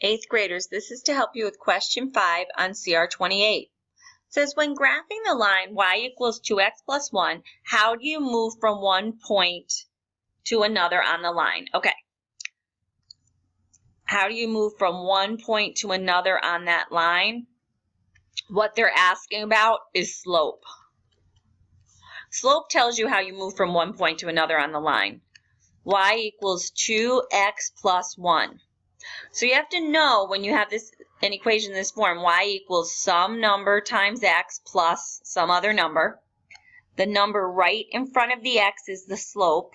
Eighth graders, this is to help you with question 5 on CR 28. It says, when graphing the line y equals 2x plus 1, how do you move from one point to another on the line? Okay. How do you move from one point to another on that line? What they're asking about is slope. Slope tells you how you move from one point to another on the line. Y equals 2x plus 1. So you have to know when you have an equation in this form, y equals some number times x plus some other number. The number right in front of the x is the slope,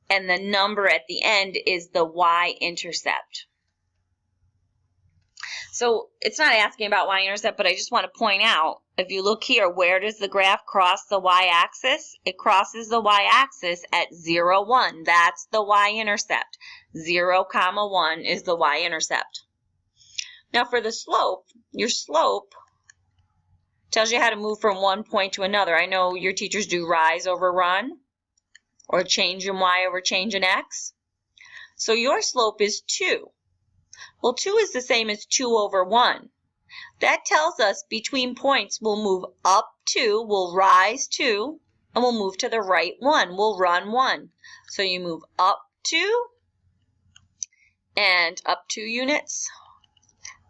and the number at the end is the y-intercept. So it's not asking about y-intercept, but I just want to point out, if you look here, where does the graph cross the y-axis? It crosses the y-axis at 0, 1. That's the y-intercept. 0, 1 is the y-intercept. Now for the slope, your slope tells you how to move from one point to another. I know your teachers do rise over run, or change in y over change in x. So your slope is 2. Well, 2 is the same as 2 over 1. That tells us between points we'll move up 2, we'll rise 2, and we'll move to the right 1. We'll run 1. So you move up 2 and up 2 units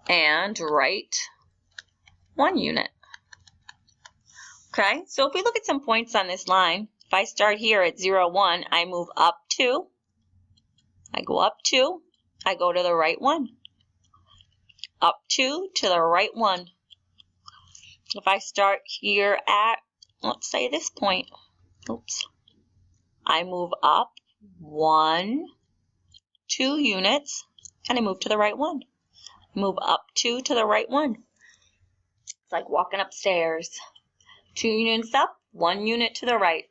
and right 1 unit. Okay, so if we look at some points on this line, if I start here at 0, 1, I move up 2, I go up 2, I go to the right 1. Up 2 to the right 1. If I start here at, let's say this point, oops, I move up 1, 2 units, and I move to the right 1. Move up 2 to the right 1. It's like walking upstairs. 2 units up, 1 unit to the right.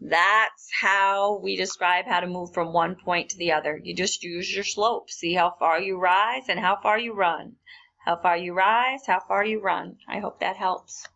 That's how we describe how to move from one point to the other. You just use your slope. See how far you rise and how far you run. How far you rise, how far you run. I hope that helps.